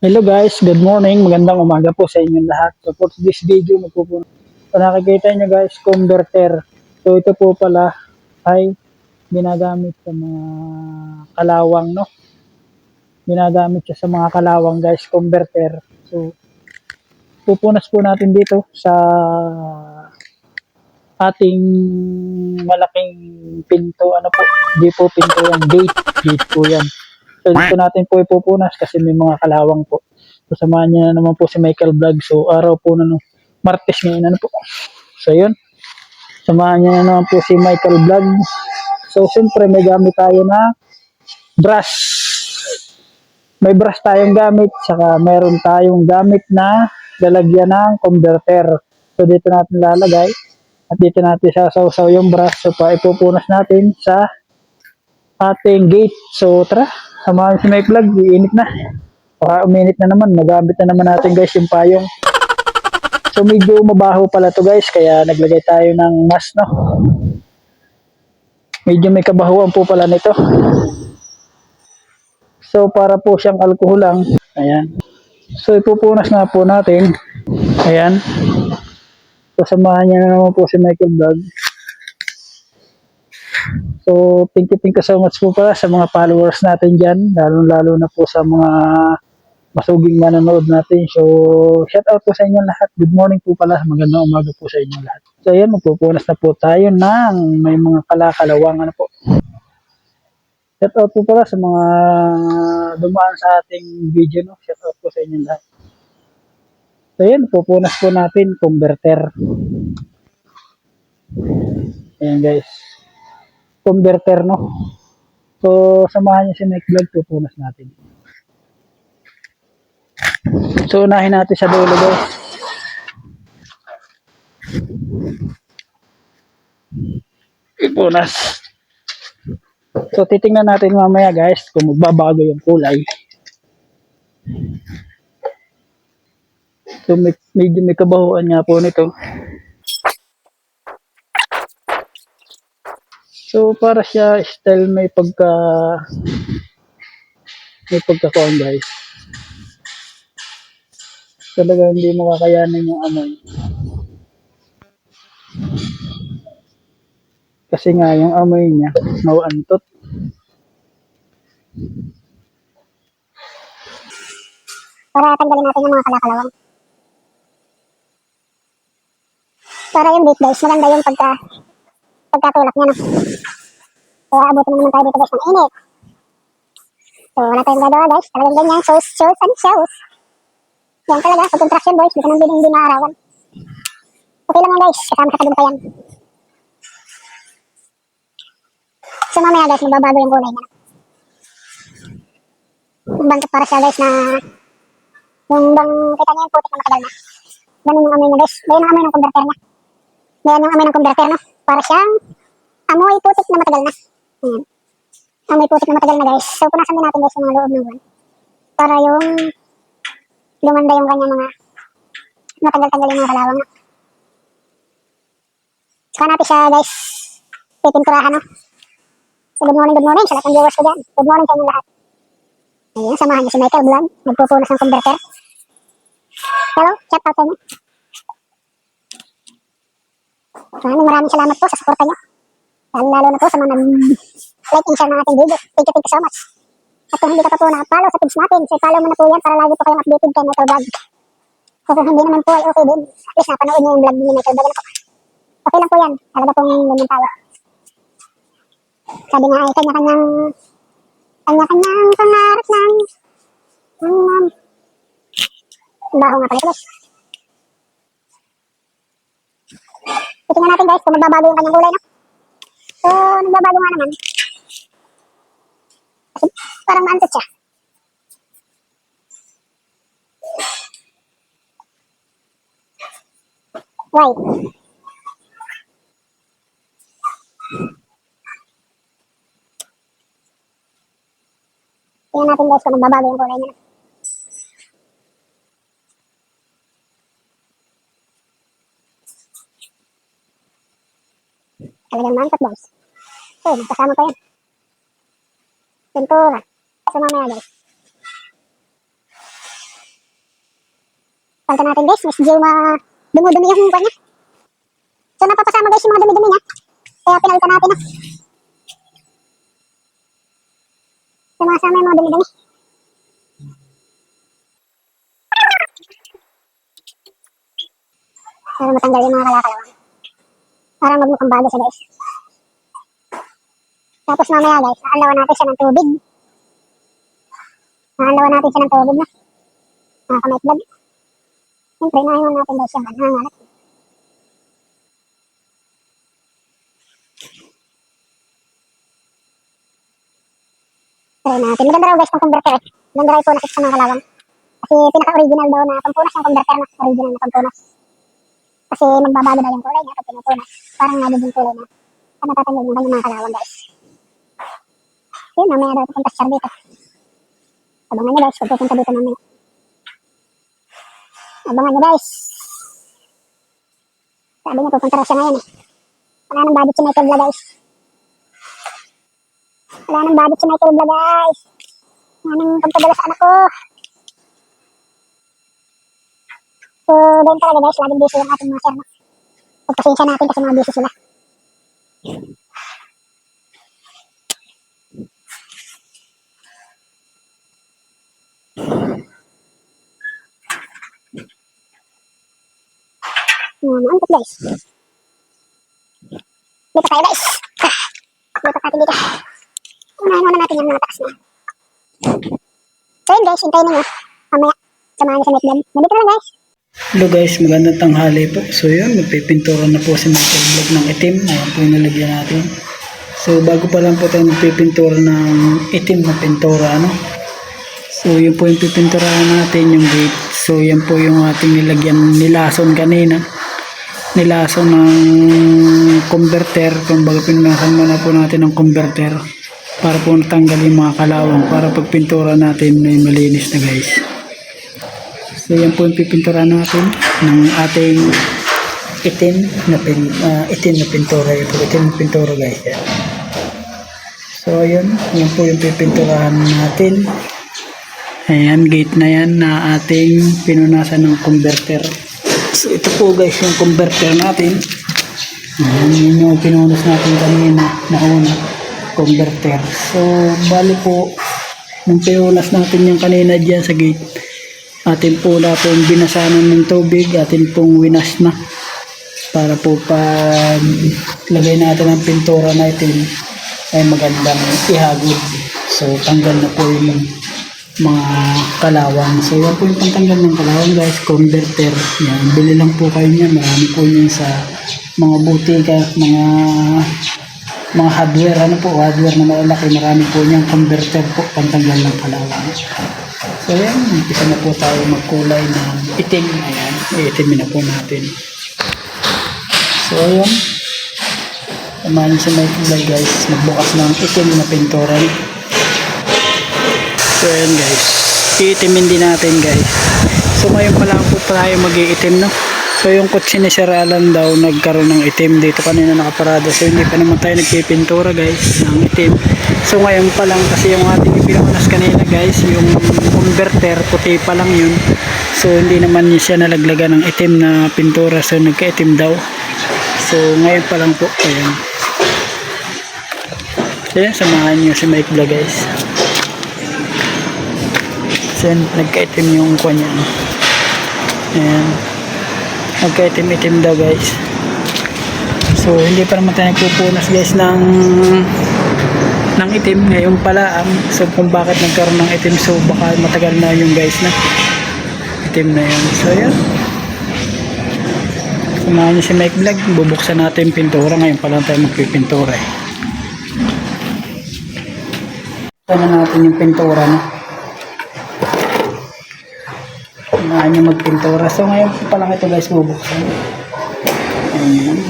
Hello guys, good morning. Magandang umaga po sa inyong lahat. So for this video, nakikita nyo guys, converter. So ito po pala ay ginagamit sa mga kalawang, no? Ginagamit siya sa mga kalawang guys, converter. So pupunas po natin dito sa ating malaking pinto. Ano po? Di po pinto yan, gate po yan. So dito natin po ipupunas kasi may mga kalawang po. So samahan niya na naman po si Michael Vlog. So araw po na no, Martes ngayon ano po. So yun, samahan niya na naman po si Michael Vlog. So siyempre may gamit tayo na brush. May brush tayong gamit, saka meron tayong gamit na lalagyan ng converter. So dito natin lalagay at dito natin sasawsaw yung brush. So ipupunas natin sa ating gate. So tara, samahan si Mike Vlog, iinit na. Baka uminit na naman, magamit na naman natin guys yung payong. So medyo mabaho pala to guys, kaya naglagay tayo ng mask, no. Medyo may kabahuan po pala nito. So para po siyang alcohol lang. Ayan. So ipupunas nga po natin. Ayan. So samahan niya na naman po si Michael Vlog. So thank you so much po pala sa mga followers natin dyan. Lalo na po sa mga masuging manonood natin. So, shout out po sa inyo lahat. Good morning po pala. Magandang umaga po sa inyo lahat. So, ayan, magpupunas na po tayo ng may mga kalakalawang ano po. Shout out po pala sa mga dumaan sa ating video, no? Shout out po sa inyo lahat. So, ayan, pupunas po natin converter. Ayan guys. Converter, no? So, samahan niyo si Mike Vlog, pupunas natin. So, unahin natin sa dulo guys. Ipunas. So titingnan natin mamaya guys kung magbabago yung kulay. So medyo may kabahuan nga po nito. So para siya style may pagkakuan guys. Talaga hindi mo kakayanin yung amoy. Kasi nga yung amoy niya nauantot. Para tanggalin natin yung mga kalakalawang. Para yung bait guys, maganda yung pagkatulak niya, no? So abutin naman tayo dito guys ng init. So wala tayong gagawa guys, talagang ganyan, shows and shows. Yan talaga, pag contraction boys, di ka nang hindi maarawan. Okay lang yan guys, kasama sa tagumpayan. So mamaya guys, magbabago yung kulay niya. Yung bang para siya guys na, yung bang kita niya yung putik na matagal na. Ganun yung amoy niya guys, ganyan ang amoy ng converter niya. Ganyan yung amoy ng converter, no? Para siyang amoy putik na matagal na. Ayan. Amoy putik na matagal na guys. So punasan din natin guys yung mga loob ng buwan. Para yung lumanda yung kanyang mga matagal-tagal yung mga kalawang, no? Saka natin siya guys pipinturahan, no? So good morning sa lahat ng viewers ko dyan. Good morning sa inyo lahat. Ayan, samahan niyo si Michael Vlog, nagpupunas ng converter. Hello, shout out sa inyo. Maraming salamat po sa suporta niyo. Lalo na po sa mga nag-like and share ng ating video. Thank you so much. At kung hindi ka pa po na-follow sa page natin, so follow mo na po yan para lagi po kayong updated kay Michael Vlog. So kung hindi naman po ay okay din, at least napanood niyo yung vlog ni Michael Vlog. Okay lang po yan, talaga pong ganyan tayo. Sabi nga ay kanya-kanyang pangarap ng baho nga pala ito guys. Titingnan natin guys kung magbabago yung kanyang kulay, no? So nagbabago nga naman. Kasi parang maantot siya. Why? Tingnan natin guys kung magbabago yung kulay niya. Talagang maantot guys. So magkasama pa yan. Pintura. So mamaya guys. Palitan natin guys, medyo dumudumi yung kanya. So napapasama guys yung mga dumi-dumi niya. Kaya pinalitan natin na. Sumasama yung mga dumi-dumi. Para matanggal yung mga kalakalawang. Para magmukhang bago siya guys. Tapos mamaya guys, aalawan natin siya ng tubig. Aalawan natin siya ng tubig na. Mga kamaitlog. Siyempre, naiwan natin guys yung hangalat. Try natin. Maganda raw guys ng converter. Maganda raw po nakita sa mga kalawang. Kasi pinaka-original daw na pampunas yung converter na. Original na pampunas. Kasi magbabago daw yung kulay niya pag pinupunas. Parang nagiging kulay na. At natatanggal yung kanyang mga kalawang guys. Yun, mamaya daw pupunta siya dito. Abangan niyo guys, pag pupunta dito mamaya. Abangan niyo guys. Sabi niya pupunta raw siya ngayon eh. Wala nang budget si Michael Bla guys. Wala nang budget si Michael Bla guys. Wala nang pagpadala sa anak ko. So, ganyan talaga guys, laging busy yung ating mga sir. Pagpasensya natin kasi mga busy sila. Maantok guys. Dito tayo guys. Dito natin dito. Unahin natin yung mga taas na. So yun guys, hintayin nyo. Mamaya, samahan nyo sa next vlog. Nandito lang guys. Hello guys, magandang tanghali po. So yun, magpipintura na po si Michael Vlog ng itim. Ayan po yung nalagyan natin. So bago pa lang po tayo magpipintura ng itim na pintura, ano? So yun po yung pipinturahan natin, yung gate. So yan po yung ating nilagyan, nilason kanina. Nilason ng converter. Kung baga pinunasan muna po natin ng converter para po natanggal yung mga kalawang para pag pintura natin may malinis na guys. So yan po yung pipintura natin ng ating itim na pintura. Yan po itim na pintura guys. Yan. So yan po yung pipinturahan natin. Ayan, gate na yan na ating pinunasan ng converter. So ito po guys yung converter natin. Ayan, yun yung pinunas natin kanina na una, converter. So bali po, nung pinunas natin yung kanina dyan sa gate, atin po na pong binasanan ng tubig, atin pong winas na para po pag lagay natin ang pintura na itin ay magandang ihagod. So tanggal na po yung mga kalawang. So yan po yung pantanggal ng kalawang guys, converter. Yan, bili lang po kayo niya, marami po yun sa mga butika, mga hardware, ano po, hardware na malalaki, marami po niyang converter po, pantanggal ng kalawang. So yan, umpisa na po tayo magkulay ng itim. Ayan, iitimin na po natin. So ayan, samahan sa may kulay guys, magbukas ng itim na pintura. So ayan guys, iitimin din natin guys. So ngayon pa lang po tayo mag-iitim, no? So yung kotse ni Sir Alan daw nagkaroon ng itim dito kanina nakaparada. So hindi pa naman tayo nagpipintura guys ng itim. So ngayon pa lang kasi yung ating ipinunas kanina guys, yung converter puti pa lang yun. So hindi naman siya nalaglagan ng itim na pintura, so nagka-itim daw. So ngayon pa lang po, ayan. So yan, samahan nyo si Mike Vlog guys. So yan, nagka-itim yung kanya. Ayan. Nagka-itim-itim daw guys. So hindi pa naman tayo nagpupunas guys ng itim ngayon pala. So kung bakit nagkaroon ng itim, so baka matagal na yung guys na itim na yun. So yan, samahan niyo si Mike Vlog, bubuksan natin yung pintura. Ngayon pa lang tayo magpipintura eh. Saan na natin yung pintura, no? Samahan niyo magpintura. So ngayon pa lang ito guys bubuksan. Ayan.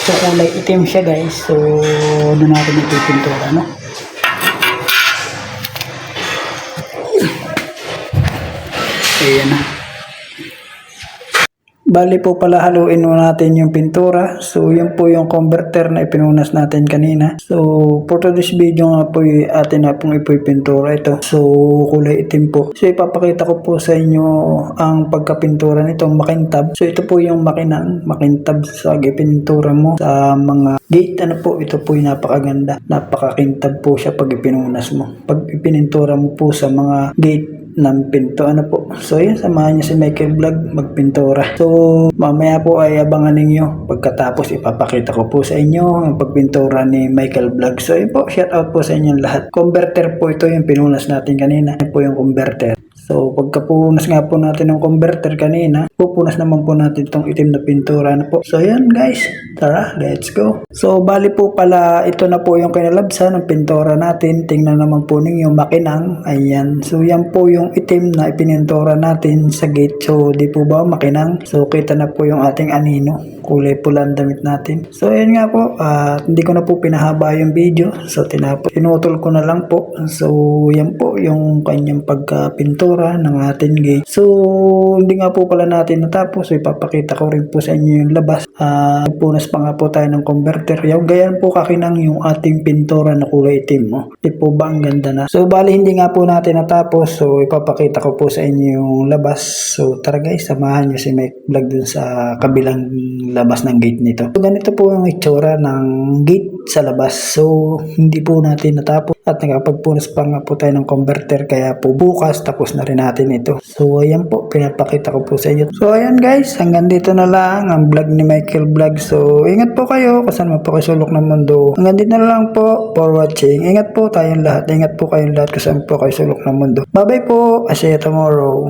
So kulay itim siya guys. So doon natin ipipintura, no? Ayan na. Bali po pala haluin muna natin yung pintura. So yun po yung converter na ipinunas natin kanina. So for today's video nga po atin na pong ipipintura ito. So kulay itim po. So ipapakita ko po sa inyo ang pagkapintura nitong makintab. So ito po yung makintab sa ipintura mo sa mga gate. Ano po, ito po yung napakaganda. Napakakintab po siya pag ipinunas mo. Pag ipinintura mo po sa mga gate ng pinto, ano po. So yun, samahan niyo si Michael Vlog magpintura. So mamaya po ay abangan ninyo. Pagkatapos ipapakita ko po sa inyo ang pagpintura ni Michael Vlog. So yun po, shout out po sa inyo lahat. Converter po ito yung pinunas natin kanina. Ito po yung converter. So pagkapunas nga po natin ng converter kanina, pupunas naman po natin itong itim na pintura na po. So yan guys, tara, let's go. So bali po pala, ito na po yung kinalabsan ng pintura natin. Tingnan naman po ninyo makinang. Ayan, so yan po yung itim na ipinintura natin sa gate. So di po ba makinang? So kita na po yung ating anino. Kulay pula ang damit natin. So ayan nga po, hindi ko na po pinahaba yung video. So tinutol ko na lang po. So yan po yung kanyang pagkapintura ng ating gate. So hindi nga po pala natin natapos. So ipapakita ko rin po sa inyo yung labas. Punas pa nga po tayo ng converter. Yung ganyan po kakinang yung ating pintura na kulay itim. Di po ba ang ganda na? So bali hindi nga po natin natapos. So ipapakita ko po sa inyo yung labas. So tara guys, samahan nyo si Mike Vlog dun sa kabilang labas ng gate nito. So ganito po yung itsura ng gate sa labas. So hindi po natin natapos at nakapagpunas pa nga po tayo ng converter, kaya po bukas tapos na rin natin ito. So ayan po, pinapakita ko po sa inyo. So ayan guys, hanggang dito na lang ang vlog ni Michael Vlog. So ingat po kayo kung saan man po kayo sulok ng mundo. Hanggang dito na lang po for watching. Ingat po tayong lahat. Ingat po kayong lahat kung saan po kayo sulok ng mundo. Bye bye po. I see you tomorrow.